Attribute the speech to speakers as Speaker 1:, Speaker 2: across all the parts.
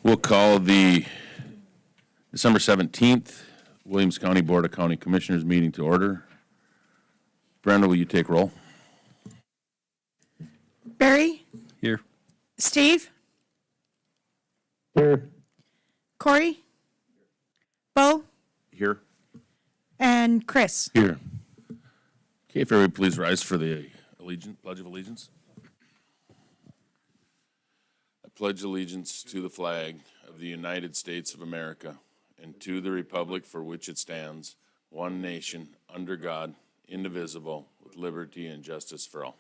Speaker 1: We'll call the December 17th Williams County Board of County Commissioners meeting to order. Brenda, will you take roll?
Speaker 2: Barry?
Speaker 3: Here.
Speaker 2: Steve?
Speaker 4: Here.
Speaker 2: Corey? Bo?
Speaker 1: Here.
Speaker 2: And Chris?
Speaker 1: Here. Okay, if everybody please rise for the Pledge of Allegiance. I pledge allegiance to the flag of the United States of America and to the republic for which it stands, one nation, under God, indivisible, with liberty and justice for all.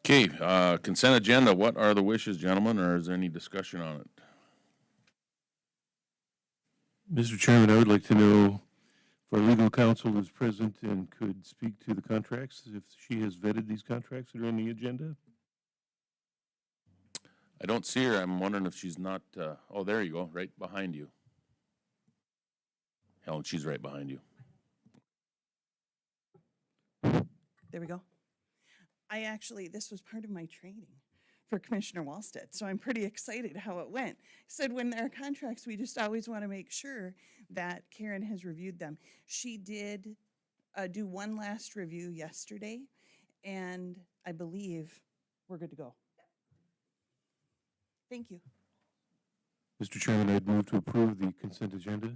Speaker 1: Okay, consent agenda. What are the wishes, gentlemen, or is there any discussion on it?
Speaker 4: Mr. Chairman, I would like to know if our legal counsel is present and could speak to the contracts, if she has vetted these contracts that are on the agenda.
Speaker 1: I don't see her. I'm wondering if she's not, oh, there you go, right behind you. Helen, she's right behind you.
Speaker 5: There we go. This was part of my training for Commissioner Wallstead, so I'm pretty excited how it went. Said when there are contracts, we just always want to make sure that Karen has reviewed them. She did do one last review yesterday, and I believe we're good to go. Thank you.
Speaker 4: Mr. Chairman, I'd move to approve the consent agenda.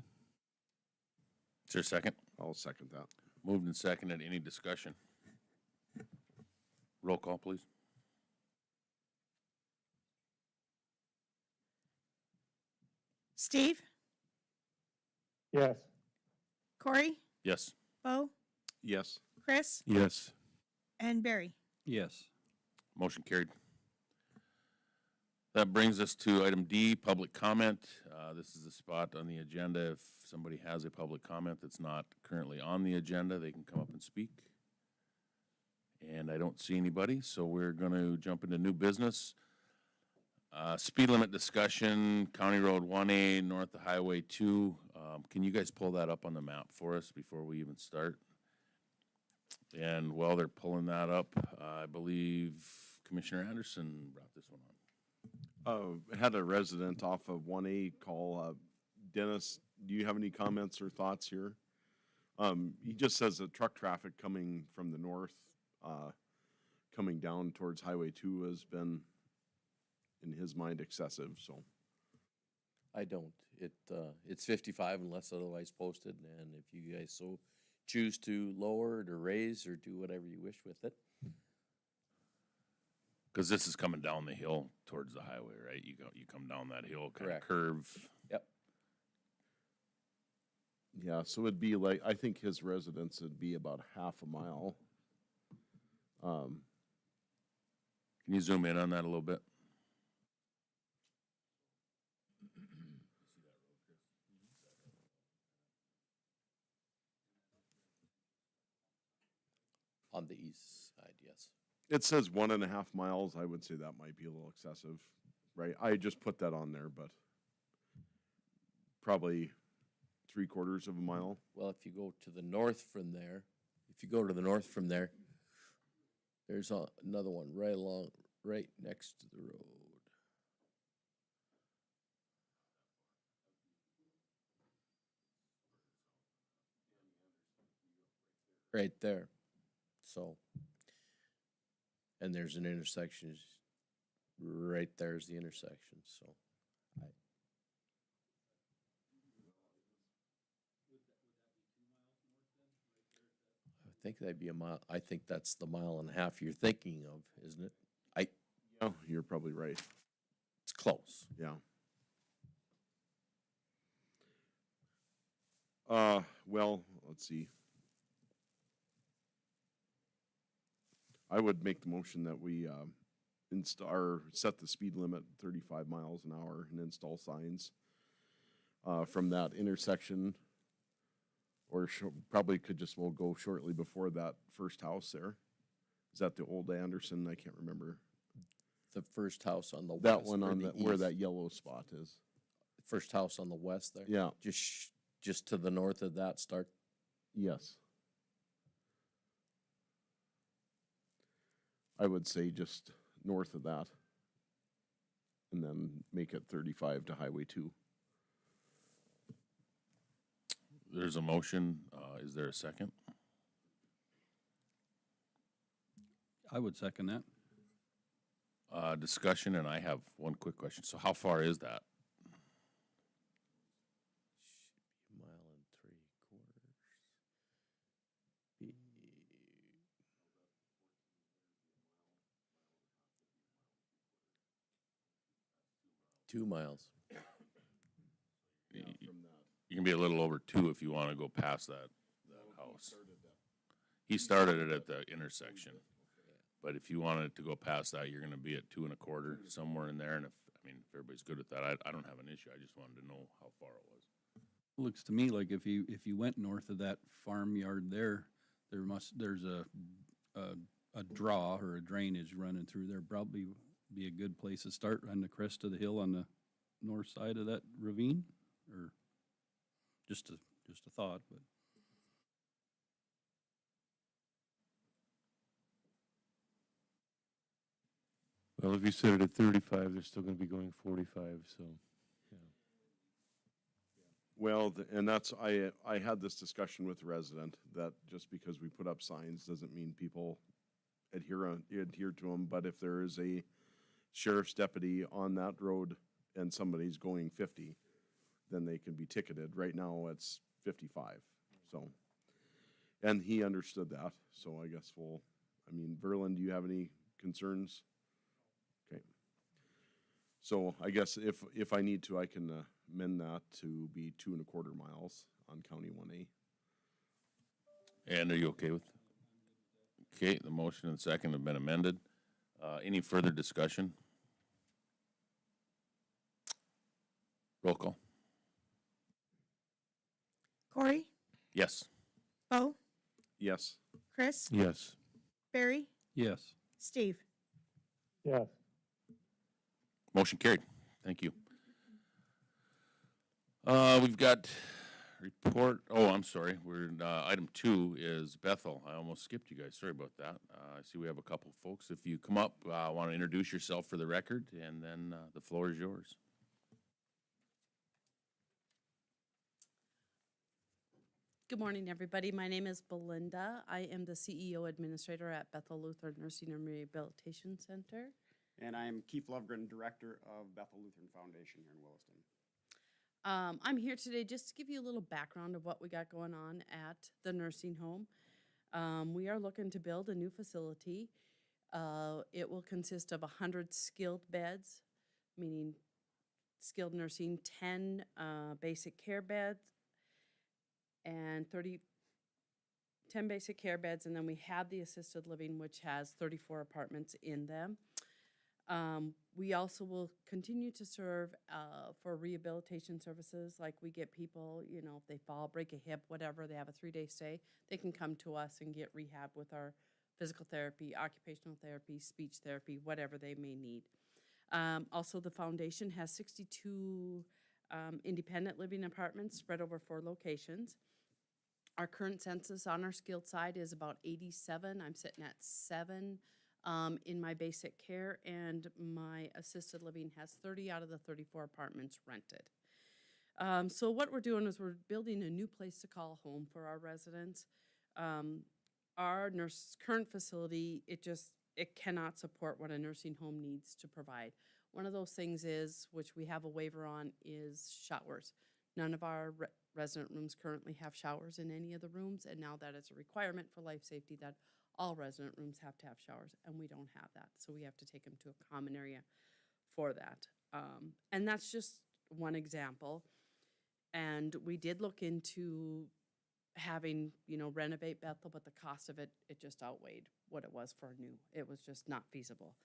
Speaker 1: Is there a second?
Speaker 3: I'll second that.
Speaker 1: Moved and seconded. Any discussion? Roll call, please.
Speaker 2: Steve?
Speaker 4: Yes.
Speaker 2: Corey?
Speaker 1: Yes.
Speaker 2: Bo?
Speaker 3: Yes.
Speaker 2: Chris?
Speaker 4: Yes.
Speaker 2: And Barry?
Speaker 3: Yes.
Speaker 1: Motion carried. That brings us to item D, public comment. This is the spot on the agenda. If somebody has a public comment that's not currently on the agenda, they can come up and speak. And I don't see anybody, so we're going to jump into new business. Speed limit discussion, County Road 1A, north of Highway 2. Can you guys pull that up on the map for us before we even start? And while they're pulling that up, I believe Commissioner Anderson brought this one on.
Speaker 3: Had a resident off of 1A call. Dennis, do you have any comments or thoughts here? He just says that truck traffic coming from the north, coming down towards Highway 2 has been, in his mind, excessive, so.
Speaker 6: I don't. It's 55 unless otherwise posted, and if you guys so choose to lower it or raise or do whatever you wish with it.
Speaker 1: Because this is coming down the hill towards the highway, right? You come down that hill, kind of
Speaker 6: Correct.
Speaker 1: curve.
Speaker 6: Yep.
Speaker 3: Yeah, so it'd be like, I think his residence would be about half a mile.
Speaker 1: Can you zoom in on that a little bit?
Speaker 6: On the east side, yes.
Speaker 3: It says 1.5 miles. I would say that might be a little excessive, right? I just put that on there, but probably 3/4 of a mile.
Speaker 6: Well, if you go to the north from there, there's another one right next to the road. Right there. So, and there's an intersection, right there's the intersection, so. I think that'd be a mile, I think that's the 1.5 miles you're thinking of, isn't it?
Speaker 3: Oh, you're probably right.
Speaker 6: It's close.
Speaker 3: Yeah. Well, let's see. I would make the motion that we set the speed limit 35 miles an hour and install signs from that intersection, or probably we'll go shortly before that first house there. Is that the old Anderson? I can't remember.
Speaker 6: The first house on the west.
Speaker 3: That one
Speaker 6: or
Speaker 3: on
Speaker 6: the
Speaker 3: where
Speaker 6: east.
Speaker 3: that yellow spot is.
Speaker 6: First house on the west there.
Speaker 3: Yeah.
Speaker 6: Just to the north of that start.
Speaker 3: Yes. I would say just north of that. And then make it 35 to Highway 2.
Speaker 1: There's a motion. Is there a second?
Speaker 7: I would second that.
Speaker 1: Discussion, and I have one quick question. So how far is that?
Speaker 6: Should be a mile and 3/4. Be 2 miles.
Speaker 1: You can be a little over 2 if you want to go past that house. He started it at the intersection. But if you wanted to go past that, you're gonna be at 2 1/4, somewhere in there, and if everybody's good with that, I don't have an issue, I just wanted to know how far it was.
Speaker 7: Looks to me like if you went north of that farmyard there's a draw or a drainage running through there, probably be a good place to start on the crest of the hill on the north side of that ravine, or just a thought, but.
Speaker 4: Well, if you set it at 35, they're still gonna be going 45, so, yeah.
Speaker 3: Well, and that's, I had this discussion with a resident, that just because we put up signs doesn't mean people adhere to them, but if there is a sheriff's deputy on that road and somebody's going 50, then they can be ticketed. Right now, it's 55, so. And he understood that, so I guess Verlin, do you have any concerns? Okay. So I guess if I need to, I can amend that to be 2 1/4 miles on County 1A.
Speaker 1: And are you okay with? Okay, the motion and second have been amended. Any further discussion? Roll call.
Speaker 2: Corey,
Speaker 1: Yes.
Speaker 2: Bo,
Speaker 3: Yes.
Speaker 2: Chris,
Speaker 4: Yes.
Speaker 2: Barry,
Speaker 7: Yes.
Speaker 2: Steve.
Speaker 1: Motion carried. Thank you. We've got report, I'm sorry, item 2 is Bethel. I almost skipped you guys, sorry about that. I see we have a couple folks. If you come up, want to introduce yourself for the record, and then the floor is yours.
Speaker 8: Good morning, everybody. My name is Belinda. I am the CEO Administrator at Bethel Lutheran Nursing and Rehabilitation Center.
Speaker 9: And I'm Keith Lovegren, Director of Bethel Lutheran Foundation here in Williston.
Speaker 8: I'm here today just to give you a little background of what we got going on at the nursing home. We are looking to build a new facility. It will consist of 100 skilled beds, meaning skilled nursing, 10 basic care beds, and 10 basic care beds, and then we have the assisted living, which has 34 apartments in them. We also will continue to serve for rehabilitation services, like we get people, if they fall, break a hip, whatever, they have a 3-day stay, they can come to us and get rehab with our physical therapy, occupational therapy, speech therapy, whatever they may need. Also, the foundation has 62 independent living apartments spread over 4 locations. Our current census on our skilled side is about 87. I'm sitting at 7 in my basic care, and my assisted living has 30 out of the 34 apartments rented. So what we're doing is we're building a new place to call home for our residents. Our current facility, it cannot support what a nursing home needs to provide. One of those things is, which we have a waiver on, is showers. None of our resident rooms currently have showers in any of the rooms, and now that is a requirement for life safety that all resident rooms have to have showers, and we don't have that. So we have to take them to a common area for that. And that's just one example. And we did look into having, renovate Bethel, but the cost of it just outweighed what it was for new. It was just not feasible.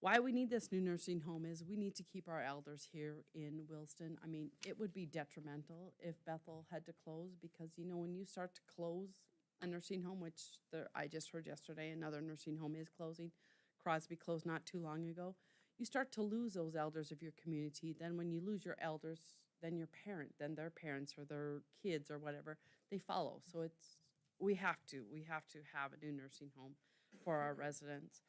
Speaker 8: Why we need this new nursing home is we need to keep our elders here in Williston. I mean, it would be detrimental if Bethel had to close, because, when you start to close a nursing home, which I just heard yesterday, another nursing home is closing. Crosby closed not too long ago. You start to lose those elders of your community. Then when you lose your elders, then your parent, then their parents or their kids or whatever, they follow. So we have to have a new nursing home for our residents.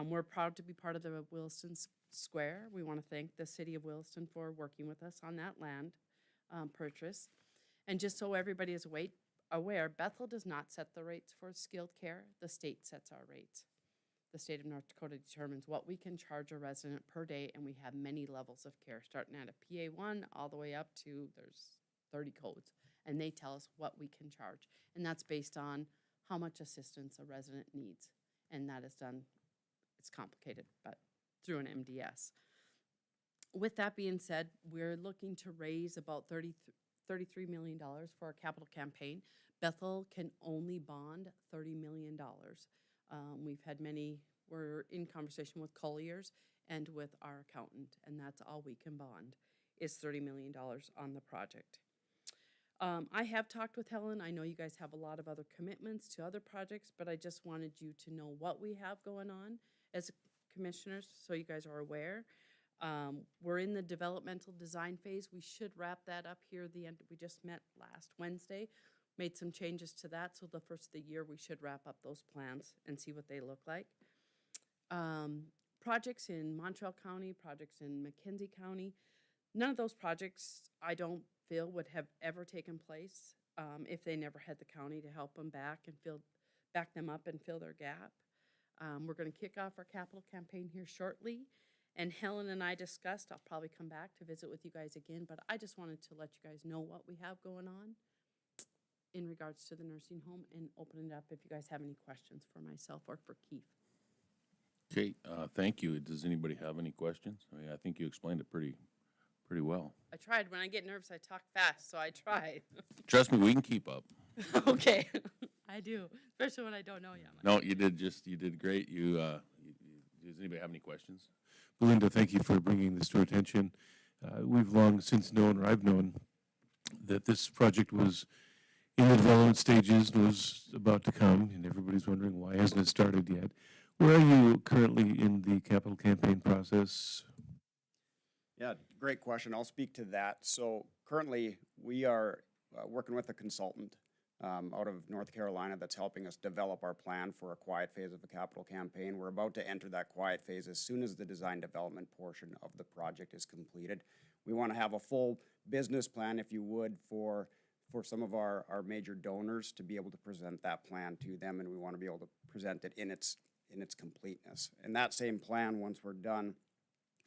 Speaker 8: We're proud to be part of the Williston Square. We want to thank the city of Williston for working with us on that land purchase. And just so everybody is aware, Bethel does not set the rates for skilled care. The state sets our rates. The state of North Dakota determines what we can charge a resident per day, and we have many levels of care, starting at a PA1 all the way up to there's 30 codes, and they tell us what we can charge. And that's based on how much assistance a resident needs. And that is done, it's complicated, but through an MDS. With that being said, we're looking to raise about $33 million for our capital campaign. Bethel can only bond $30 million. We're in conversation with Colliers and with our accountant, and that's all we can bond is $30 million on the project. I have talked with Helen. I know you guys have a lot of other commitments to other projects, but I just wanted you to know what we have going on as commissioners, so you guys are aware. We're in the developmental design phase. We should wrap that up here at the end. We just met last Wednesday, made some changes to that, so the first of the year we should wrap up those plans and see what they look like. Projects in Montreal County, projects in McKenzie County, none of those projects I don't feel would have ever taken place if they never had the county to help them back them up and fill their gap. We're going to kick off our capital campaign here shortly. And Helen and I discussed, I'll probably come back to visit with you guys again, but I just wanted to let you guys know what we have going on in regards to the nursing home and open it up if you guys have any questions for myself or for Keith.
Speaker 1: Okay, thank you. Does anybody have any questions? I mean, I think you explained it pretty well.
Speaker 8: I tried. When I get nervous, I talk fast, so I tried.
Speaker 1: Trust me, we can keep up.
Speaker 8: Okay. I do, especially when I don't know you.
Speaker 1: No, you did great. Does anybody have any questions?
Speaker 4: Belinda, thank you for bringing this to our attention. We've long since known, or I've known, that this project was in the development stages and was about to come, and everybody's wondering why hasn't it started yet. Where are you currently in the capital campaign process?
Speaker 9: Yeah, great question. I'll speak to that. So currently, we are working with a consultant out of North Carolina that's helping us develop our plan for a quiet phase of the capital campaign. We're about to enter that quiet phase as soon as the design development portion of the project is completed. We want to have a full business plan, if you would, for some of our major donors to be able to present that plan to them, and we want to be able to present it in its completeness. And that same plan, once we're done,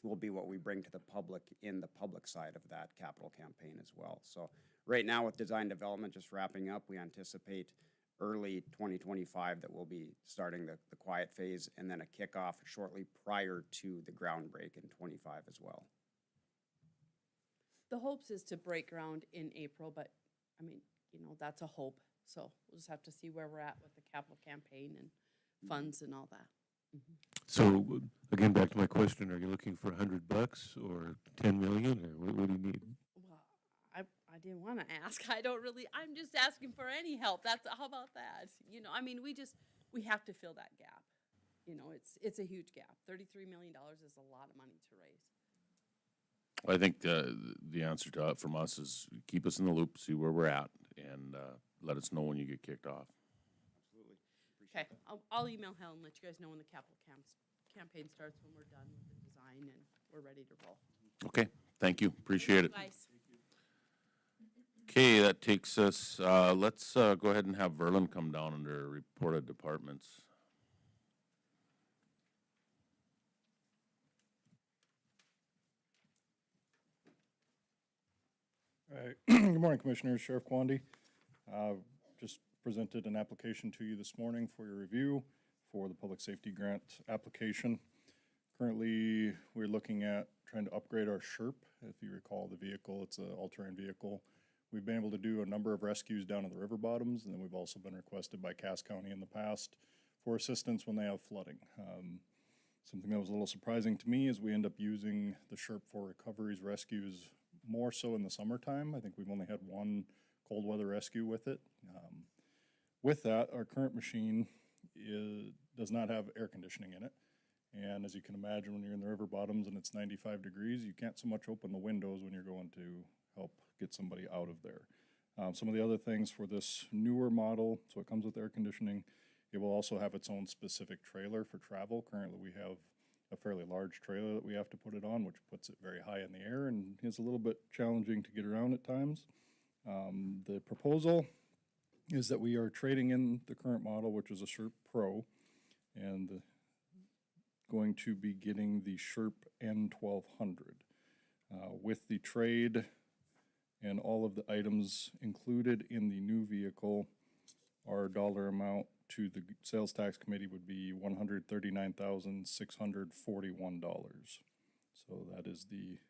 Speaker 9: will be what we bring to the public in the public side of that capital campaign as well. So right now with design development just wrapping up, we anticipate early 2025 that we'll be starting the quiet phase and then a kickoff shortly prior to the ground break in 25 as well.
Speaker 8: The hopes is to break ground in April, but I mean, that's a hope. So we'll just have to see where we're at with the capital campaign and funds and all that. Mm-hmm.
Speaker 4: So again, back to my question: are you looking for $100 or 10 million, or what do you need?
Speaker 8: Well, I didn't want to ask. I'm just asking for any help. How about that? We have to fill that gap. It's a huge gap. $33 million is a lot of money to raise.
Speaker 1: I think the answer to it from us is keep us in the loop, see where we're at, and let us know when you get kicked off.
Speaker 9: Absolutely.
Speaker 8: Okay, I'll email Helen, let you guys know when the capital campaign starts, when we're done with the design and we're ready to roll.
Speaker 1: Okay, thank you. Appreciate it.
Speaker 8: Guys.
Speaker 1: Okay, that takes us, let's go ahead and have Verlin come down under reported departments.
Speaker 10: All right. Good morning, Commissioners. Sheriff Quandy. Just presented an application to you this morning for your review for the public safety grant application. Currently, we're looking at trying to upgrade our SHRP. If you recall the vehicle, it's an all-terrain vehicle. We've been able to do a number of rescues down in the river bottoms, and then we've also been requested by Cass County in the past for assistance when they have flooding. Something that was a little surprising to me is we end up using the SHRP for recoveries, rescues, more so in the summertime. I think we've only had one cold weather rescue with it. With that, our current machine does not have air conditioning in it. And as you can imagine, when you're in the river bottoms and it's 95 degrees, you can't so much open the windows when you're going to help get somebody out of there. Some of the other things for this newer model, so it comes with air conditioning. It will also have its own specific trailer for travel. Currently, we have a fairly large trailer that we have to put it on, which puts it very high in the air and is a little bit challenging to get around at times. The proposal is that we are trading in the current model, which is a Sherp Pro, and going to be getting the Sherp N1200. With the trade and all of the items included in the new vehicle, our dollar amount to the sales tax committee would be $139,641. So that is the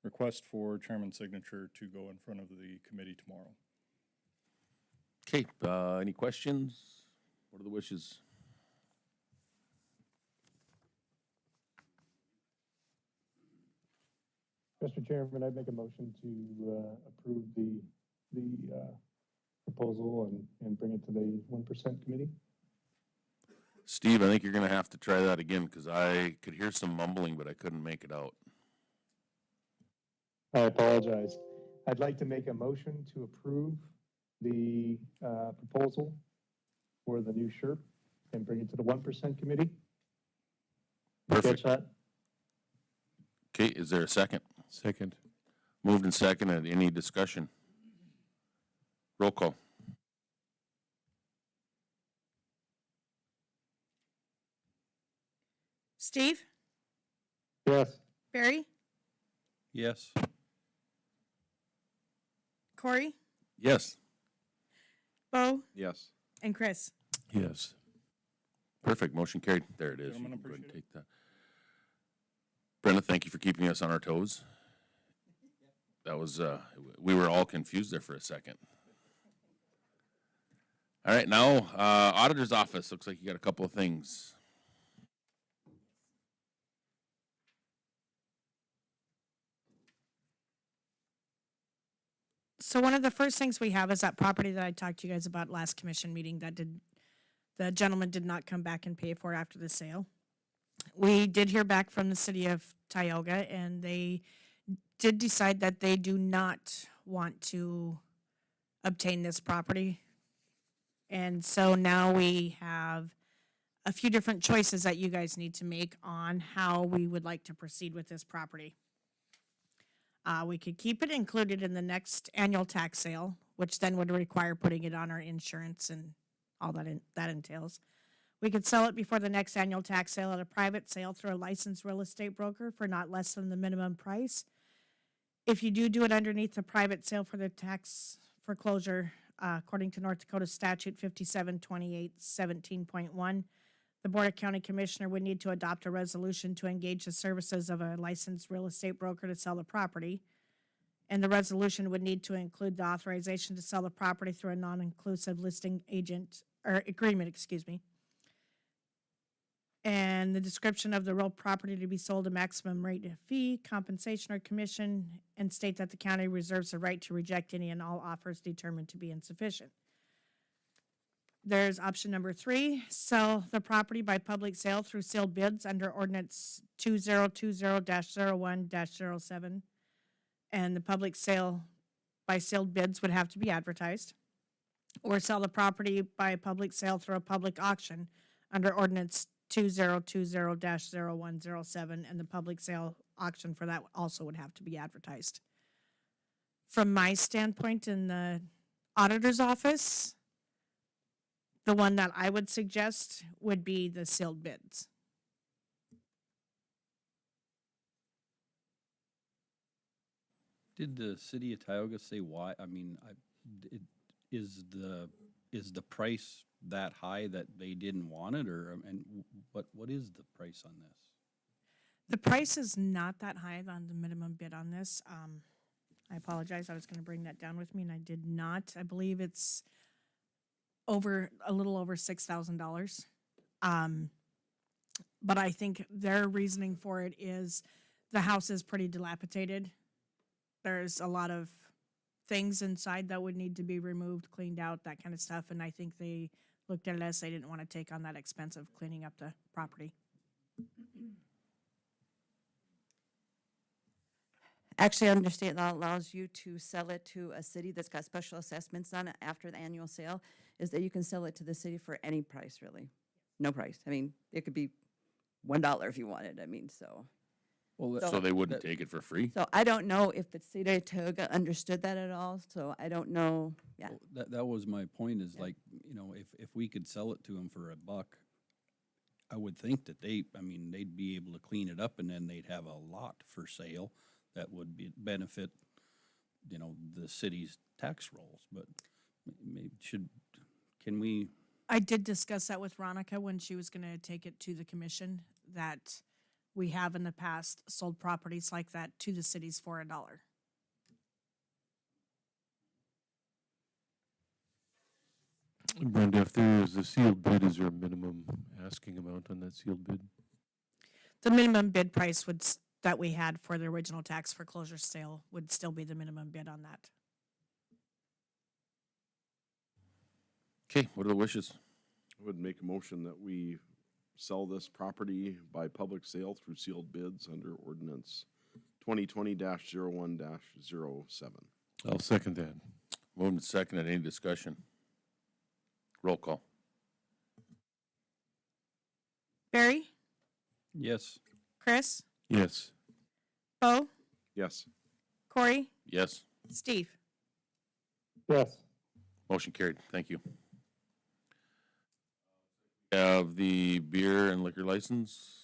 Speaker 10: request for chairman's signature to go in front of the committee tomorrow.
Speaker 1: Okay, any questions? What are the wishes?
Speaker 11: Mr. Chairman, I'd make a motion to approve the proposal and bring it to the 1% committee.
Speaker 1: Steve, I think you're gonna have to try that again, because I could hear some mumbling, but I couldn't make it out.
Speaker 11: I apologize. I'd like to make a motion to approve the proposal for the new Sherp and bring it to the 1% committee.
Speaker 1: Perfect.
Speaker 11: Catch that?
Speaker 1: Okay, is there a second?
Speaker 4: Second.
Speaker 1: Moved and seconded. Any discussion? Roll call.
Speaker 2: Steve,
Speaker 11: Yes.
Speaker 2: Barry,
Speaker 7: Yes.
Speaker 2: Corey,
Speaker 1: Yes.
Speaker 2: Bo,
Speaker 3: Yes.
Speaker 2: and Chris.
Speaker 4: Yes.
Speaker 1: Perfect, motion carried. There it is. You
Speaker 10: Gentlemen,
Speaker 1: can go ahead and
Speaker 10: appreciate
Speaker 1: take that. Brenda, thank you for keeping us on our toes. That was, we were all confused there for a second. All right, now, auditor's office, looks like you got a couple of things.
Speaker 2: So one of the first things we have is that property that I talked to you guys about last commission meeting the gentleman did not come back and pay for after the sale. We did hear back from the city of Tioga, and they did decide that they do not want to obtain this property. And so now we have a few different choices that you guys need to make on how we would like to proceed with this property. We could keep it included in the next annual tax sale, which then would require putting it on our insurance and all that that entails. We could sell it before the next annual tax sale at a private sale through a licensed real estate broker for not less than the minimum price. If you do it underneath the private sale for the tax foreclosure, according to North Dakota Statute 5728-17.1, the Board of County Commissioner would need to adopt a resolution to engage the services of a licensed real estate broker to sell the property. And the resolution would need to include the authorization to sell the property through a non-inclusive listing agent, or agreement, excuse me. And the description of the real property to be sold, a maximum rate of fee, compensation, or commission, and state that the county reserves the right to reject any and all offers determined to be insufficient. There's option number 3, sell the property by public sale through sealed bids under ordinance 2020-01-07. And the public sale by sealed bids would have to be advertised. Or sell the property by public sale through a public auction under ordinance 2020-0107, and the public sale auction for that also would have to be advertised. From my standpoint in the auditor's office, the one that I would suggest would be the sealed bids.
Speaker 7: Did the city of Tioga say why? I mean, is the price that high that they didn't want it, or and what is the price on this?
Speaker 2: The price is not that high on the minimum bid on this. I apologize. I was going to bring that down with me, and I did not. I believe it's a little over $6,000. But I think their reasoning for it is the house is pretty dilapidated. There's a lot of things inside that would need to be removed, cleaned out, that kind of stuff. And I think they looked at it as they didn't want to take on that expense of cleaning up the property.
Speaker 12: Actually, under state law allows you to sell it to a city that's got special assessments on it after the annual sale, is that you can sell it to the city for any price, really. No price. I mean, it could be $1 if you wanted, I mean, so.
Speaker 7: Well,
Speaker 1: So they wouldn't
Speaker 7: that-
Speaker 1: take it for free?
Speaker 12: So I don't know if the city of Tioga understood that at all, so I don't know, yeah.
Speaker 7: Well, that was my point, is like, you know, if we could sell it to them for $1, I would think that they'd be able to clean it up, and then they'd have a lot for sale that would benefit, you know, the city's tax rolls, but maybe can we?
Speaker 2: I did discuss that with Ronica when she was gonna take it to the commission, that we have in the past sold properties like that to the cities for $1.
Speaker 4: Brenda, if there is a sealed bid, is there a minimum asking amount on that sealed bid?
Speaker 2: The minimum bid price that we had for the original tax foreclosure sale would still be the minimum bid on that.
Speaker 1: Okay, what are the wishes?
Speaker 3: I would make a motion that we sell this property by public sale through sealed bids under ordinance 2020-01-07.
Speaker 4: I'll second that.
Speaker 1: Moved and seconded. Any discussion? Roll call.
Speaker 2: Barry,
Speaker 7: Yes.
Speaker 2: Chris,
Speaker 4: Yes.
Speaker 2: Bo,
Speaker 3: Yes.
Speaker 2: Corey,
Speaker 1: Yes.
Speaker 2: Steve.
Speaker 11: Yes.
Speaker 1: Motion carried. Thank you. Have the beer and liquor license.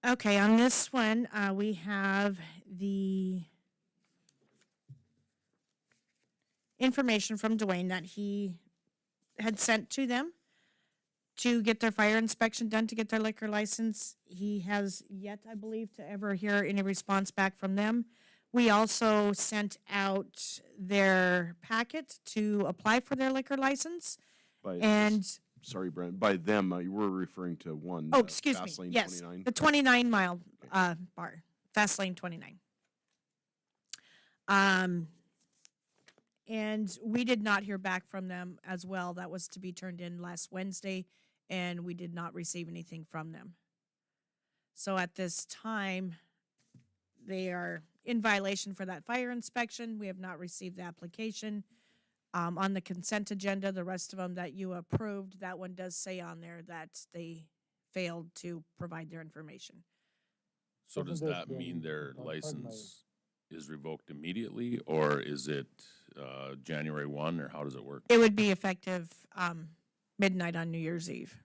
Speaker 2: Okay, on this one, we have the information from Dwayne that he had sent to them to get their fire inspection done, to get their liquor license. He has yet, I believe, to ever hear any response back from them. We also sent out their packet to apply for their liquor license.
Speaker 3: Sorry, Brent, by them, you were referring to one.
Speaker 2: Oh, excuse me.
Speaker 3: Fast Lane
Speaker 2: Yes,
Speaker 3: 29?
Speaker 2: the 29-mile bar, Fast Lane 29. And we did not hear back from them as well. That was to be turned in last Wednesday, and we did not receive anything from them. So at this time, they are in violation for that fire inspection. We have not received the application. On the consent agenda, the rest of them that you approved, that one does say on there that they failed to provide their information.
Speaker 1: So does
Speaker 11: Hasn't this
Speaker 1: that mean
Speaker 11: been-
Speaker 1: their
Speaker 11: pardon my-
Speaker 1: license is revoked immediately, or is it January 1, or how does it work?
Speaker 2: It would be effective midnight on New Year's Eve.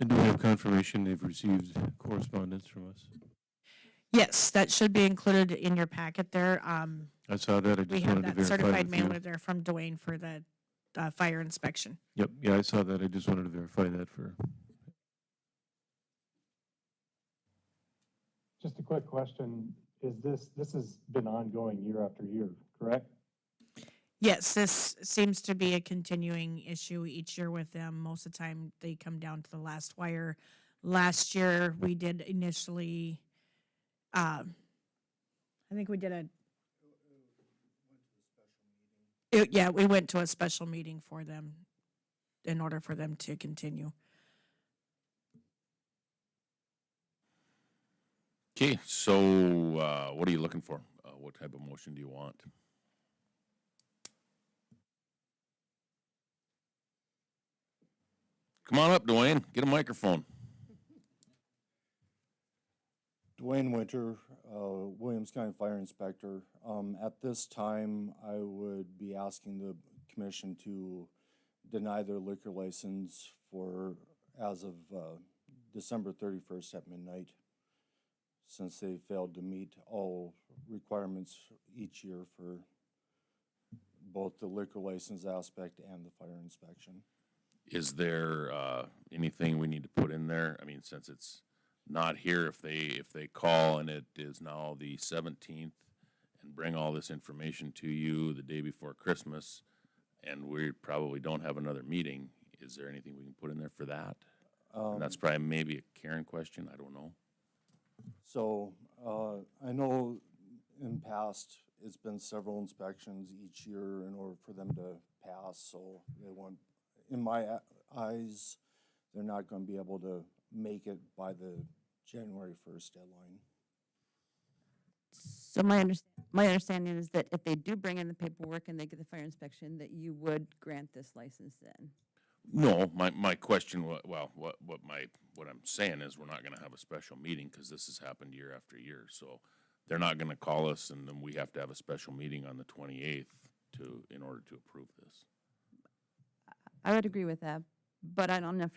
Speaker 4: And do we have confirmation they've received correspondence from us?
Speaker 2: Yes, that should be included in your packet there.
Speaker 4: I saw that, I
Speaker 2: We
Speaker 4: just
Speaker 2: have
Speaker 4: wanted to
Speaker 2: that
Speaker 4: verify
Speaker 2: certified
Speaker 4: with you.
Speaker 2: mailer there from Dwayne for the fire inspection.
Speaker 4: Yep, yeah, I saw that, I just wanted to verify that for,
Speaker 11: Just a quick question. This has been ongoing year after year, correct?
Speaker 2: Yes, this seems to be a continuing issue each year with them. Most of the time, they come down to the last wire. Last year, we did initially, I think we did yeah, we went to a special meeting for them in order for them to continue.
Speaker 1: Okay, so what are you looking for? What type of motion do you want? Come on up, Dwayne. Get a microphone.
Speaker 10: Dwayne Winter, Williams County Fire Inspector. At this time, I would be asking the commission to deny their liquor license as of December 31st at midnight, since they failed to meet all requirements each year for both the liquor license aspect and the fire inspection.
Speaker 1: Is there anything we need to put in there? I mean, since it's not here, if they call and it is now the 17th and bring all this information to you the day before Christmas, and we probably don't have another meeting, is there anything we can put in there for that? And that's probably maybe a Karen question, I don't know.
Speaker 10: So, I know in past, it's been several inspections each year in order for them to pass, so they want, in my eyes, they're not gonna be able to
Speaker 13: make it by the January 1st deadline.
Speaker 12: So my understanding is that if they do bring in the paperwork and they get the fire inspection, that you would grant this license then.
Speaker 1: No, my question, what I'm saying is we're not gonna have a special meeting because this has happened year after year. So they're not gonna call us and then we have to have a special meeting on the 28th in order to approve this.
Speaker 12: I would agree with that, but I don't know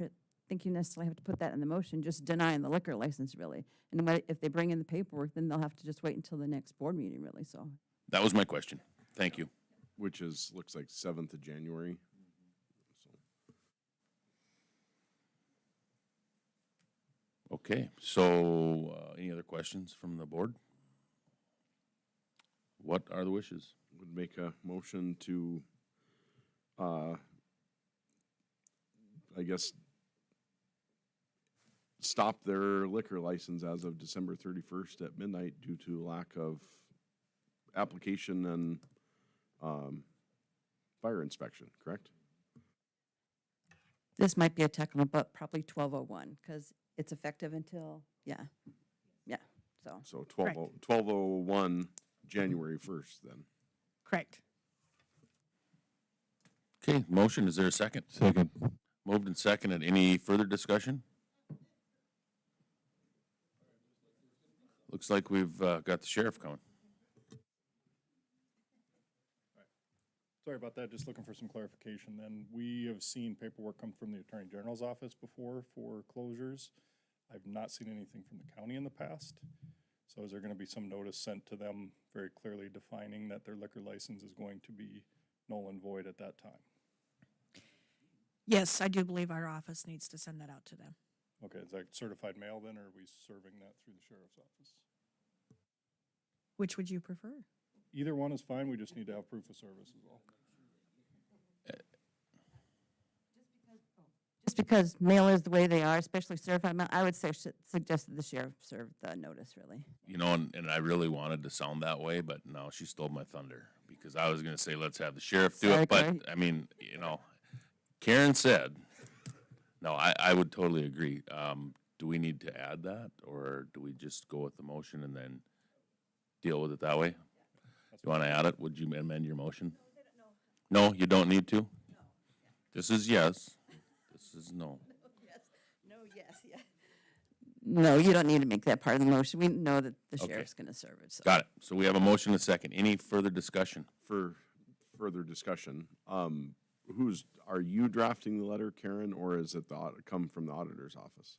Speaker 12: think you necessarily have to put that in the motion, just denying the liquor license really. And if they bring in the paperwork, then they'll have to just wait until the next board meeting really, so.
Speaker 1: That was my question. Thank you.
Speaker 3: Which is, looks like 7th of January.
Speaker 1: Okay, so any other questions from the board? What are the wishes?
Speaker 3: Would make a motion to, I guess, stop their liquor license as of December 31st at midnight due to lack of application and fire inspection, correct?
Speaker 12: This might be a technical, but probably 12:01, because it's effective until, yeah, so.
Speaker 3: So
Speaker 2: Correct.
Speaker 3: 12:01, January 1st then.
Speaker 2: Correct.
Speaker 1: Okay, motion, is there a second?
Speaker 4: Second.
Speaker 1: Moved and seconded. Any further discussion? Looks like we've got the sheriff coming.
Speaker 10: Sorry about that, just looking for some clarification then. We have seen paperwork come from the Attorney General's office before for closures. I've not seen anything from the county in the past. So is there gonna be some notice sent to them very clearly defining that their liquor license is going to be null and void at that time?
Speaker 2: Yes, I do believe our office needs to send that out to them.
Speaker 10: Okay, is that certified mail then, or are we serving that through the sheriff's office?
Speaker 2: Which would you prefer?
Speaker 10: Either one is fine, we just need to have proof of service as well.
Speaker 12: Just because mail is the way they are, especially certified mail, I would say, suggest that the sheriff serve the notice, really.
Speaker 1: You know, and I really wanted to sound that way, but no, she stole my thunder because I was gonna say, let's have the sheriff do
Speaker 12: Sorry,
Speaker 1: it, but
Speaker 12: Corey.
Speaker 1: I mean, you know, Karen said, no, I would totally agree. Do we need to add that or do we just go with the motion and then deal with it that way? You wanna add it? Would you amend your motion? No, you don't need to? This is yes. This is no.
Speaker 12: No, yes, yeah. No, you don't need to make that part of the motion. We know that the
Speaker 1: Okay.
Speaker 12: sheriff's gonna serve it, so.
Speaker 1: Got it. So we have a motion and a second. Any further discussion?
Speaker 3: For further discussion, are you drafting the letter, Karen, or is it come from the auditor's office?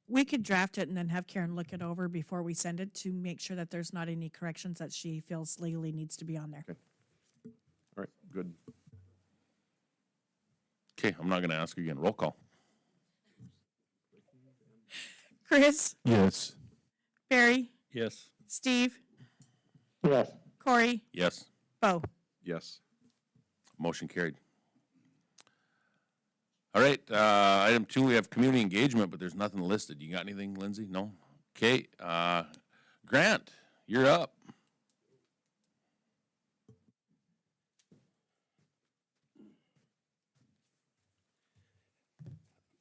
Speaker 2: We could draft it and then have Karen look it over before we send it to make sure that there's not any corrections that she feels legally needs to be on there.
Speaker 3: Okay. All right, good.
Speaker 1: Okay, I'm not gonna ask again. Roll call.
Speaker 2: Chris,
Speaker 4: Yes.
Speaker 2: Barry,
Speaker 7: Yes.
Speaker 2: Steve,
Speaker 11: Yes.
Speaker 2: Corey,
Speaker 1: Yes.
Speaker 2: Bo.
Speaker 3: Yes.
Speaker 1: Motion carried. All right, item 2, we have community engagement, but there's nothing listed. You got anything, Lindsay? No? Okay, Grant, you're up.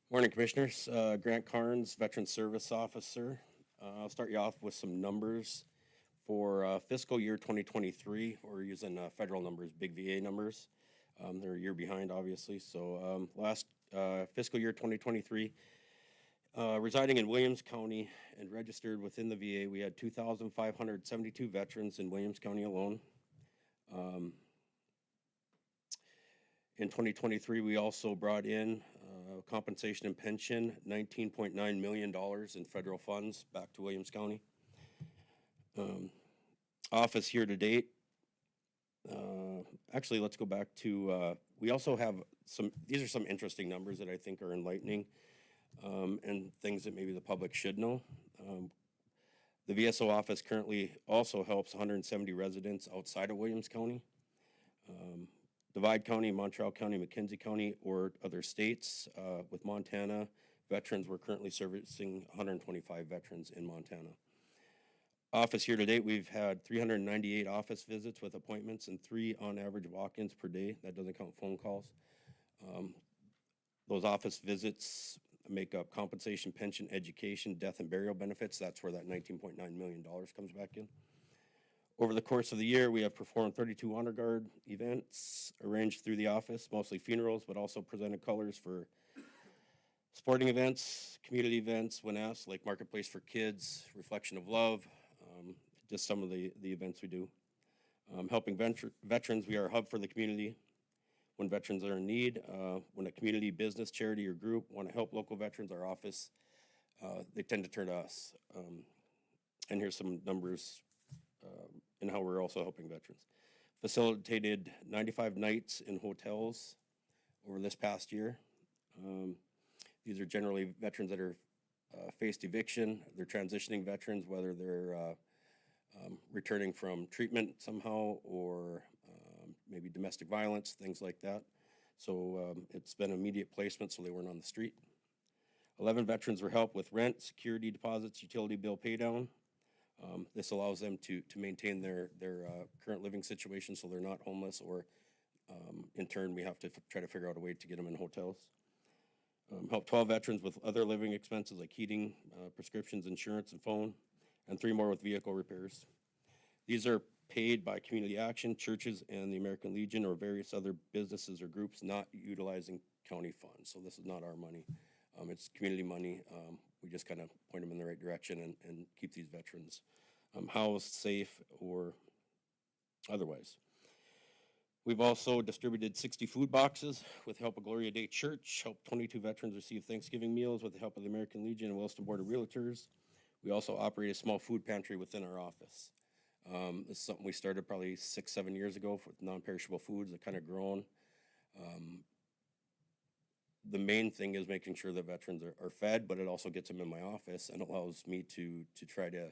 Speaker 14: Morning, Commissioners. Grant Carnes, Veteran Service Officer. I'll start you off with some numbers. For fiscal year 2023, we're using federal numbers, big VA numbers. They're a year behind, obviously. So last fiscal year 2023, residing in Williams County and registered within the VA, we had 2,572 veterans in Williams County alone. In 2023, we also brought in compensation and pension, $19.9 million in federal funds back to Williams County. Office year to date. Actually, let's go back to, we also have these are some interesting numbers that I think are enlightening and things that maybe the public should know. The VSO office currently also helps 170 residents outside of Williams County. Divide County, Montreal County, McKenzie County, or other states. With Montana veterans, we're currently servicing 125 veterans in Montana. Office year to date, we've had 398 office visits with appointments and 3 on average walk-ins per day. That doesn't count phone calls. Those office visits make up compensation, pension, education, death and burial benefits. That's where that $19.9 million comes back in. Over the course of the year, we have performed 32 honor guard events arranged through the office, mostly funerals, but also presented colors for sporting events, community events when asked, like Marketplace for Kids, Reflection of Love, just some of the events we do. Helping veterans, we are a hub for the community. When veterans are in need, when a community, business, charity, or group want to help local veterans, our office, they tend to turn to us. And here's some numbers and how we're also helping veterans. Facilitated 95 nights in hotels over this past year. These are generally veterans that are faced eviction. They're transitioning veterans, whether they're returning from treatment somehow or maybe domestic violence, things like that. So it's been immediate placement, so they weren't on the street. 11 veterans were helped with rent, security deposits, utility bill paydown. This allows them to maintain their current living situation so they're not homeless, or in turn, we have to try to figure out a way to get them in hotels. Help 12 veterans with other living expenses like heating, prescriptions, insurance, and phone, and 3 more with vehicle repairs. These are paid by Community Action, churches, and the American Legion, or various other businesses or groups not utilizing county funds. So this is not our money. It's community money. We just kind of point them in the right direction and keep these veterans housed, safe, or otherwise. We've also distributed 60 food boxes with the help of Gloria Day Church, helped 22 veterans receive Thanksgiving meals with the help of the American Legion and Williston Board of Realtors. We also operate a small food pantry within our office. This is something we started probably 6-7 years ago with non-perishable foods that kind of grown. The main thing is making sure that veterans are fed, but it also gets them in my office and allows me to try to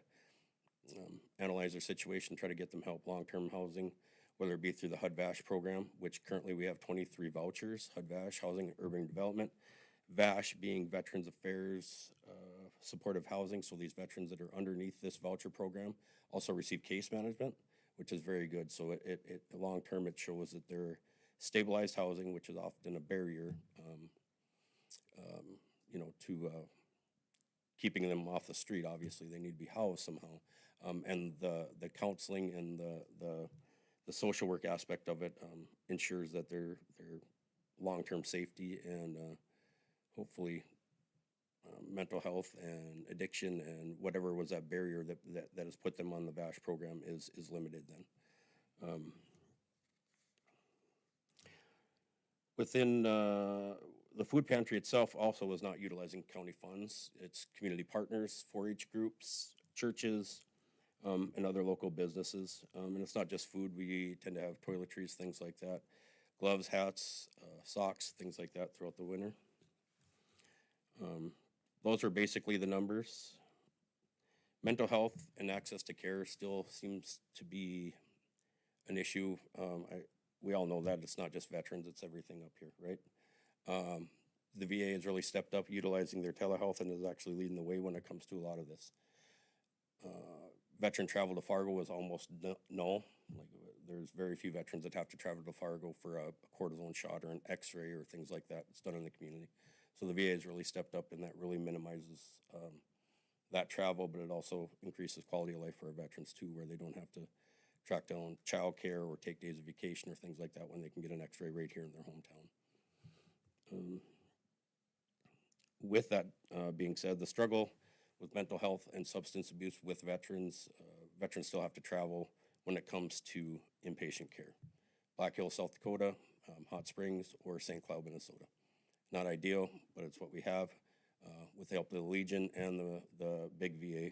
Speaker 14: analyze their situation, try to get them help, long-term housing, whether it be through the HUD-VASH program, which currently we have 23 vouchers, HUD-VASH, Housing and Urban Development, VASH being Veterans Affairs Supportive Housing, so these veterans that are underneath this voucher program also receive case management, which is very good. So long-term, it shows that they're stabilized housing, which is often a barrier, to keeping them off the street. Obviously, they need to be housed somehow. And the counseling and the social work aspect of it ensures that their long-term safety and hopefully mental health and addiction and whatever was that barrier that has put them on the VASH program is limited then. Within the food pantry itself also was not utilizing county funds. It's community partners, 4-H groups, churches, and other local businesses. And it's not just food. We tend to have toiletries, things like that, gloves, hats, socks, things like that throughout the winter. Those are basically the numbers. Mental health and access to care still seems to be an issue. We all know that it's not just veterans, it's everything up here, right? The VA has really stepped up utilizing their telehealth and is actually leading the way when it comes to a lot of this. Veteran travel to Fargo was almost null. Like, there's very few veterans that have to travel to Fargo for a cortisone shot or an x-ray or things like that. It's done in the community. So the VA has really stepped up, and that really minimizes that travel, but it also increases quality of life for our veterans too, where they don't have to track down childcare or take days of vacation or things like that when they can get an x-ray right here in their hometown. With that being said, the struggle with mental health and substance abuse with veterans, veterans still have to travel when it comes to inpatient care. Black Hills, South Dakota, Hot Springs, or St. Cloud, Minnesota. Not ideal, but it's what we have. With the help of the Legion and the big VA,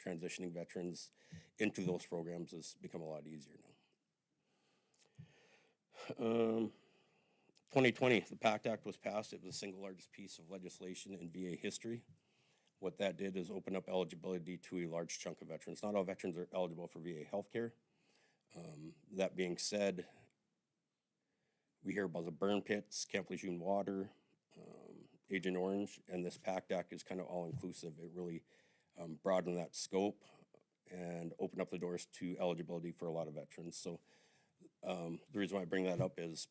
Speaker 14: transitioning veterans into those programs has become a lot easier now. 2020, the PACT Act was passed. It was the single largest piece of legislation in VA history. What that did is open up eligibility to a large chunk of veterans. Not all veterans are eligible for VA healthcare. That being said, we hear about the burn pits, Camp Lejeune water, Agent Orange, and this PACT Act is kind of all-inclusive. It really broadened that scope and opened up the doors to eligibility for a lot of veterans. So the reason why I bring that up is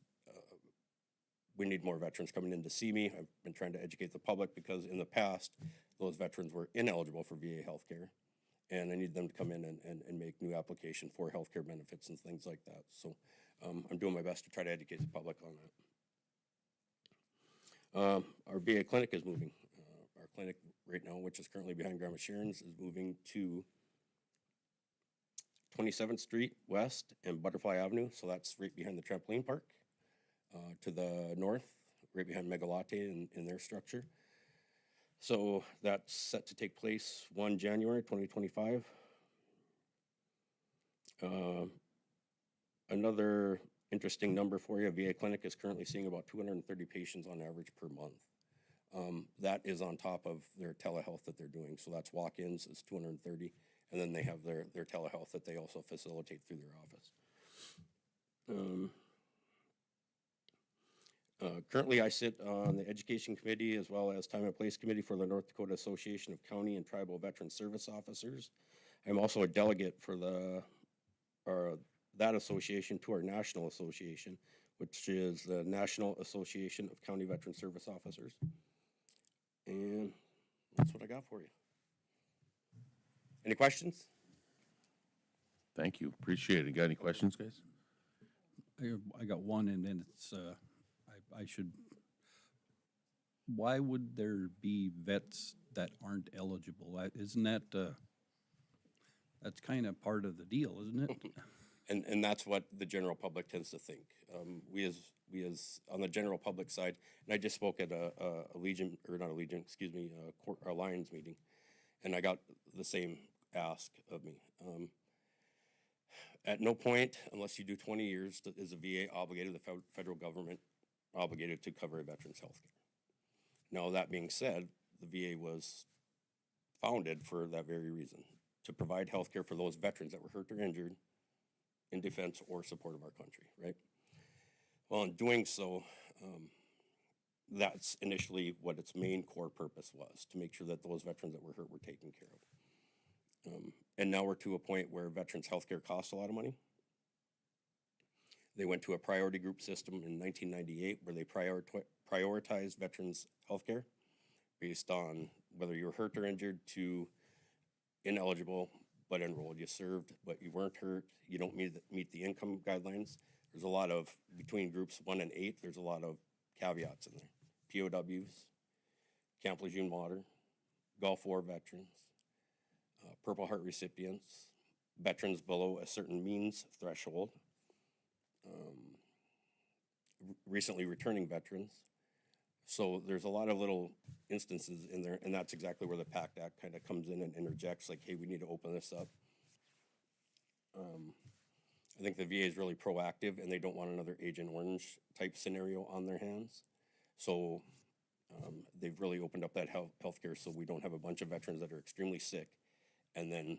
Speaker 14: we need more veterans coming in to see me. I've been trying to educate the public because in the past, those veterans were ineligible for VA healthcare. And I need them to come in and make new application for healthcare benefits and things like that. So I'm doing my best to try to educate the public on that. Our VA clinic is moving. Our clinic right now, which is currently behind Grandma Sharon's, is moving to 27th Street West and Butterfly Avenue. So that's right behind the trampoline park. To the north, right behind Megalatte in their structure. So that's set to take place 1 January 2025. Another interesting number for you, VA clinic is currently seeing about 230 patients on average per month. That is on top of their telehealth that they're doing. So that's walk-ins is 230, and then they have their telehealth that they also facilitate through their office. Currently, I sit on the Education Committee as well as Time and Place Committee for the North Dakota Association of County and Tribal Veteran Service Officers. I'm also a delegate for that association to our national association, which is the National Association of County Veteran Service Officers. And that's what I got for you. Any questions?
Speaker 1: Thank you. Appreciate it. Got any questions, guys?
Speaker 7: I got one, and then it's, I should, why would there be vets that aren't eligible? Isn't that, that's kind of part of the deal, isn't it?
Speaker 14: And that's what the general public tends to think. We as on the general public side, and I just spoke at a Legion, or not a Legion, excuse me, a Lions meeting, and I got the same ask of me. At no point, unless you do 20 years, is a VA obligated, the federal government obligated to cover a veteran's health care. Now, that being said, the VA was founded for that very reason, to provide health care for those veterans that were hurt or injured in defense or support of our country, right? Well, in doing so, that's initially what its main core purpose was, to make sure that those veterans that were hurt were taken care of. And now we're to a point where veterans health care costs a lot of money. They went to a priority group system in 1998 where they prioritized veterans health care based on whether you were hurt or injured to ineligible but enrolled. You served, but you weren't hurt. You don't meet the income guidelines. There's a lot of, between groups 1 and 8, there's a lot of caveats in there. POWs, Camp Lejeune Water, Gulf War veterans, Purple Heart recipients, veterans below a certain means threshold, recently returning veterans. So there's a lot of little instances in there, and that's exactly where the PACT Act kind of comes in and interjects, like, hey, we need to open this up. I think the VA is really proactive, and they don't want another Agent Orange type scenario on their hands. So they've really opened up that healthcare so we don't have a bunch of veterans that are extremely sick, and then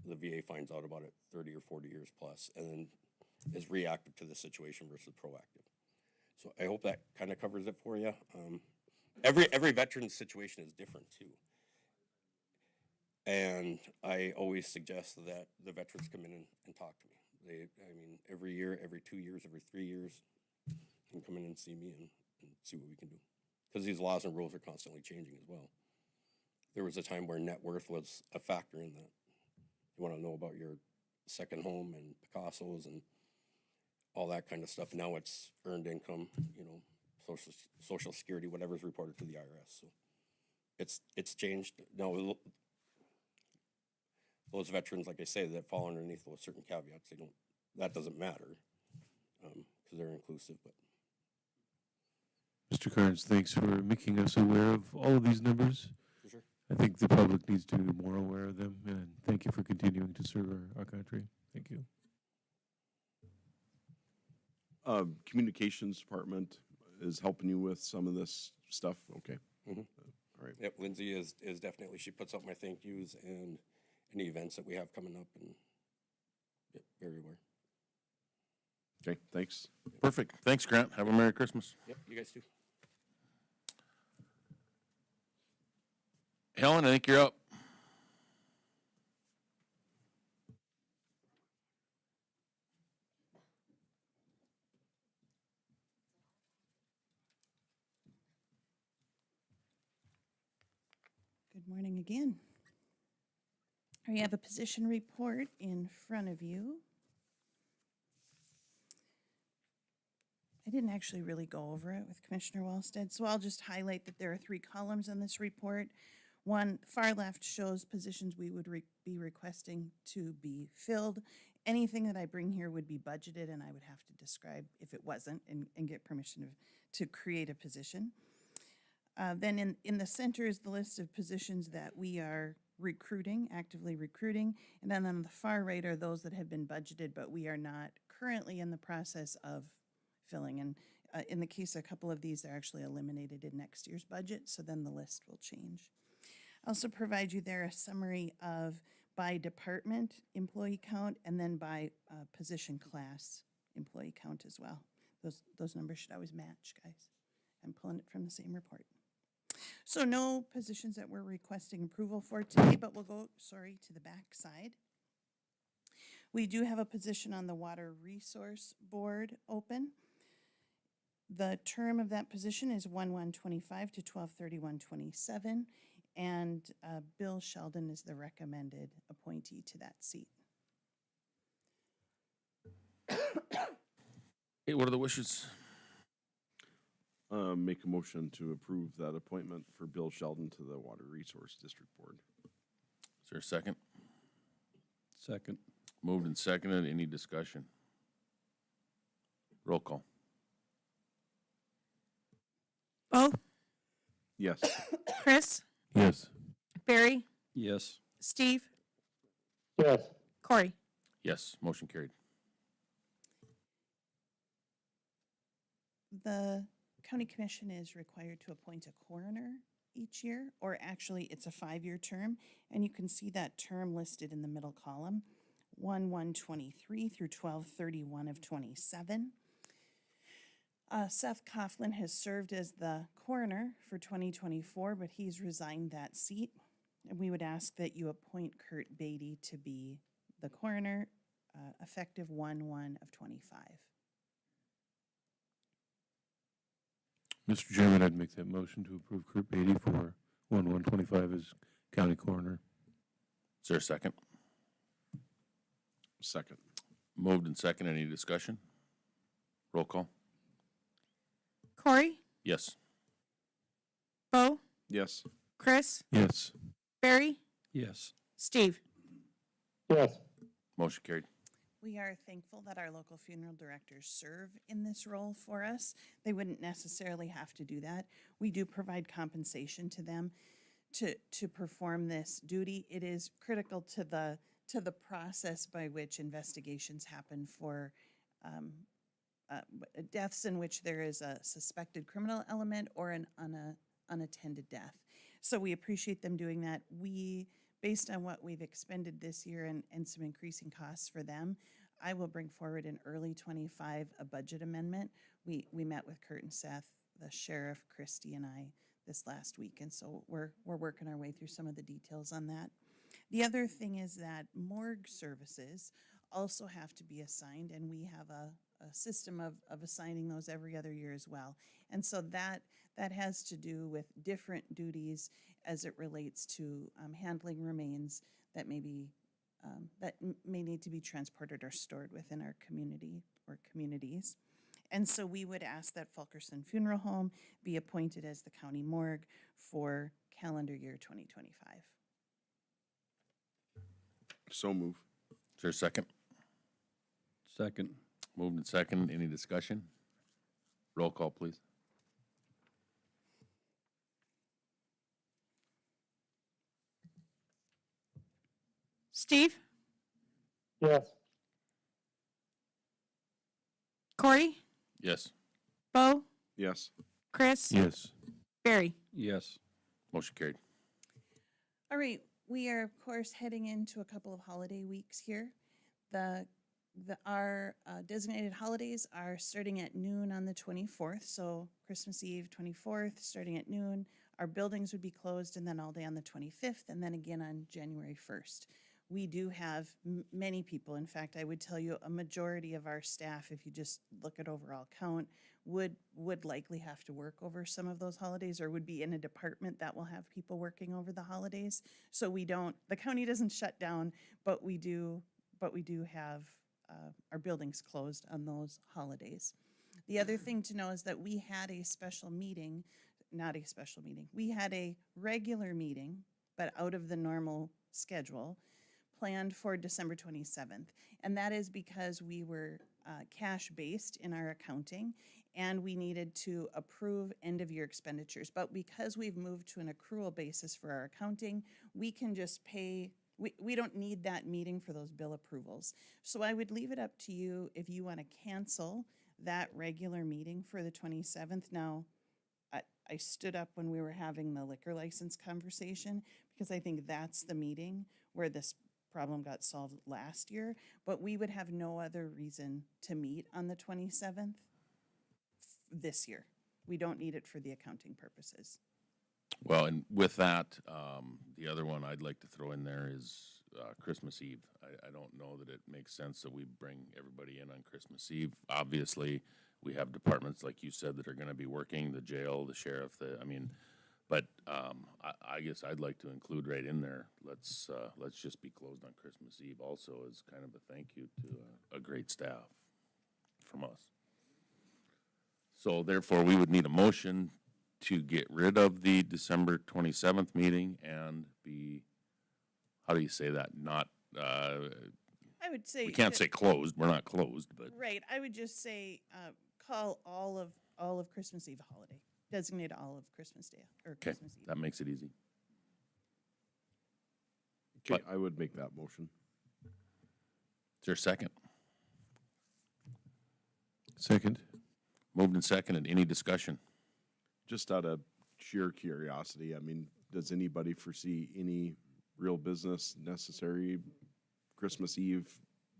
Speaker 14: the VA finds out about it 30 or 40 years plus, and then is reactive to the situation versus proactive. So I hope that kind of covers it for you. Every veteran's situation is different too. And I always suggest that the veterans come in and talk to me. I mean, every year, every 2 years, every 3 years, can come in and see me and see what we can do. Because these laws and rules are constantly changing as well. There was a time where net worth was a factor in that. You want to know about your second home and Picasso's and all that kind of stuff. Now it's earned income, you know, social security, whatever's reported to the IRS. So it's changed. Now, those veterans, like I say, that fall underneath those certain caveats, that doesn't matter because they're inclusive. But
Speaker 4: Mr. Carnes, thanks for making us aware of all of these numbers.
Speaker 14: for sure.
Speaker 4: I think the public needs to be more aware of them, and thank you for continuing to serve our country. Thank you.
Speaker 3: Communications department is helping you with some of this stuff. Okay.
Speaker 14: Mm-hmm.
Speaker 3: All right.
Speaker 14: Yep, Lindsay is definitely, she puts out my thank yous and any events that we have coming up, and yep, very aware.
Speaker 3: Okay. Thanks.
Speaker 1: Perfect. Thanks, Grant. Have a Merry Christmas.
Speaker 14: Yep, you guys too.
Speaker 1: Helen, I think you're up.
Speaker 5: Morning again. We have a position report in front of you. I didn't actually really go over it with Commissioner Wallstead, so I'll just highlight that there are 3 columns on this report. One, far left shows positions we would be requesting to be filled. Anything that I bring here would be budgeted, and I would have to describe if it wasn't and get permission to create a position. Then in the center is the list of positions that we are recruiting, actively recruiting. And then on the far right are those that have been budgeted, but we are not currently in the process of filling. And in the case of a couple of these, they're actually eliminated in next year's budget, so then the list will change. I also provide you there a summary of by department employee count and then by position class employee count as well. Those numbers should always match, guys. I'm pulling it from the same report. So no positions that we're requesting approval for today, but we'll go, to the back side. We do have a position on the Water Resource Board open. The term of that position is 1/1/25 to 12/31/27, and Bill Sheldon is the recommended appointee to that seat.
Speaker 1: Hey, what are the wishes?
Speaker 3: Make a motion to approve that appointment for Bill Sheldon to the Water Resource District Board.
Speaker 1: Is there a second?
Speaker 7: Second.
Speaker 1: Moved and seconded. Any discussion? Roll call.
Speaker 2: Bo,
Speaker 3: Yes.
Speaker 2: Chris,
Speaker 4: Yes.
Speaker 2: Barry,
Speaker 7: Yes.
Speaker 2: Steve,
Speaker 11: Yes.
Speaker 2: Corey.
Speaker 1: Yes, motion carried.
Speaker 5: The county commission is required to appoint a coroner each year, or actually it's a 5-year term, and you can see that term listed in the middle column, 1/1/23 through 12/31/27. Seth Coughlin has served as the coroner for 2024, but he's resigned that seat. And we would ask that you appoint Kurt Beatty to be the coroner, effective 1/1/25.
Speaker 4: Mr. Chairman, I'd make that motion to approve Kurt Beatty for 1/1/25 as county coroner.
Speaker 1: Is there a second?
Speaker 3: Second.
Speaker 1: Moved and seconded. Any discussion? Roll call.
Speaker 2: Corey,
Speaker 1: Yes.
Speaker 2: Bo,
Speaker 3: Yes.
Speaker 2: Chris,
Speaker 4: Yes.
Speaker 2: Barry,
Speaker 7: Yes.
Speaker 2: Steve.
Speaker 11: Yes.
Speaker 1: Motion carried.
Speaker 5: We are thankful that our local funeral directors serve in this role for us. They wouldn't necessarily have to do that. We do provide compensation to them to perform this duty. It is critical to the process by which investigations happen for deaths in which there is a suspected criminal element or an unattended death. So we appreciate them doing that. Based on what we've expended this year and some increasing costs for them, I will bring forward in early 25 a budget amendment. We met with Kurt and Seth, the sheriff, Christy, and I this last week, and so we're working our way through some of the details on that. The other thing is that morgue services also have to be assigned, and we have a system of assigning those every other year as well. And so that has to do with different duties as it relates to handling remains that may be may need to be transported or stored within our community or communities. And so we would ask that Fulkerson Funeral Home be appointed as the county morgue for calendar year 2025.
Speaker 3: So move.
Speaker 1: Is there a second?
Speaker 7: Second.
Speaker 1: Moved and seconded. Any discussion? Roll call, please.
Speaker 2: Steve,
Speaker 11: Yes.
Speaker 2: Corey,
Speaker 1: Yes.
Speaker 2: Bo,
Speaker 3: Yes.
Speaker 2: Chris,
Speaker 4: Yes.
Speaker 2: Barry.
Speaker 7: Yes.
Speaker 1: Motion carried.
Speaker 5: All right, we are of course heading into a couple of holiday weeks here. Our designated holidays are starting at noon on the 24th, so Christmas Eve, 24th, starting at noon. Our buildings would be closed and then all day on the 25th, and then again on January 1st. we do have many people. In fact, I would tell you a majority of our staff, if you just look at overall count, would likely have to work over some of those holidays or would be in a department that will have people working over the holidays. So the county doesn't shut down, but we do have our buildings closed on those holidays. The other thing to know is that we had a special meeting, not a special meeting, we had a regular meeting, but out of the normal schedule, planned for December 27th. And that is because we were cash-based in our accounting and we needed to approve end-of-year expenditures. But because we've moved to an accrual basis for our accounting, we can just pay, we don't need that meeting for those bill approvals. So I would leave it up to you if you want to cancel that regular meeting for the 27th. Now, I stood up when we were having the liquor license conversation because I think that's the meeting where this problem got solved last year, but we would have no other reason to meet on the 27th this year. We don't need it for the accounting purposes.
Speaker 1: Well, and with that, the other one I'd like to throw in there is Christmas Eve. I don't know that it makes sense that we bring everybody in on Christmas Eve. Obviously, we have departments, like you said, that are gonna be working, the jail, the sheriff, but I guess I'd like to include right in there, let's just be closed on Christmas Eve also as kind of a thank you to a great staff from us. So therefore, we would need a motion to get rid of the December 27th meeting and be, how do you say that? Not,
Speaker 5: I would say.
Speaker 1: we can't say closed, we're not closed, but.
Speaker 5: Right, I would just say, call all of Christmas Eve a holiday. Designate all of Christmas Day or
Speaker 1: Okay,
Speaker 5: Christmas Eve.
Speaker 1: that makes it easy.
Speaker 3: Okay, I would make that motion.
Speaker 1: Is there a second?
Speaker 4: Second.
Speaker 1: Moved and seconded. Any discussion?
Speaker 3: Just out of sheer curiosity, I mean, does anybody foresee any real business necessary Christmas Eve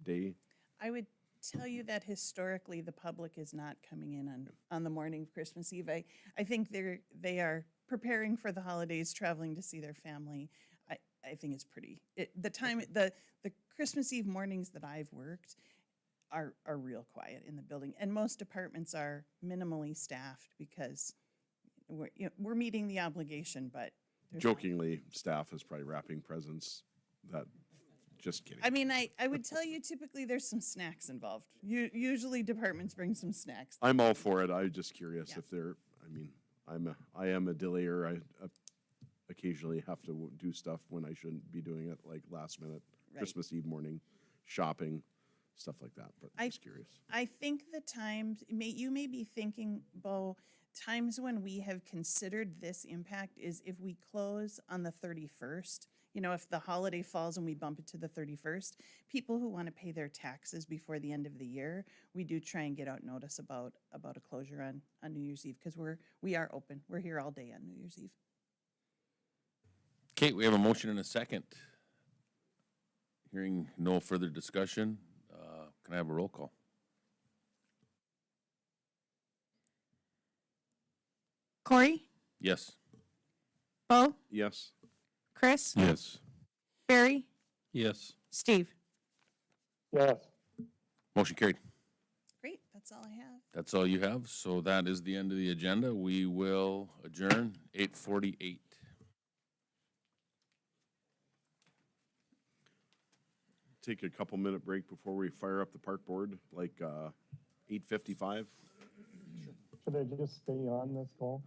Speaker 3: day?
Speaker 5: I would tell you that historically, the public is not coming in on the morning of Christmas Eve. I think they are preparing for the holidays, traveling to see their family. I think it's pretty, the Christmas Eve mornings that I've worked are real quiet in the building. And most departments are minimally staffed because we're meeting the obligation, but.
Speaker 3: Jokingly, staff is probably wrapping presents. Just kidding.
Speaker 5: I mean, I would tell you typically there's some snacks involved. Usually departments bring some snacks.
Speaker 3: I'm all for it. I'm just curious
Speaker 5: Yeah.
Speaker 3: if they're, I mean, I am a delayer. I occasionally have to do stuff when I shouldn't be doing it, like last minute,
Speaker 5: Right.
Speaker 3: Christmas Eve morning, shopping, stuff like that, but I'm just curious.
Speaker 5: I think the times, you may be thinking, Bo, times when we have considered this impact is if we close on the 31st, if the holiday falls and we bump it to the 31st, people who want to pay their taxes before the end of the year, we do try and get out notice about a closure on New Year's Eve because we are open. We're here all day on New Year's Eve.
Speaker 1: Okay, we have a motion and a second. Hearing no further discussion, can I have a roll call?
Speaker 2: Corey,
Speaker 1: Yes.
Speaker 2: Bo,
Speaker 3: Yes,
Speaker 2: Chris,
Speaker 4: Yes.
Speaker 2: Barry,
Speaker 7: Yes.
Speaker 2: Steve.
Speaker 11: Yes.
Speaker 1: Motion carried.
Speaker 5: Great, that's all I have.
Speaker 1: That's all you have. So that is the end of the agenda. We will adjourn 8:48.
Speaker 3: take a couple minute break before we fire up the park board, like 8:55.
Speaker 11: Should I just stay on this call?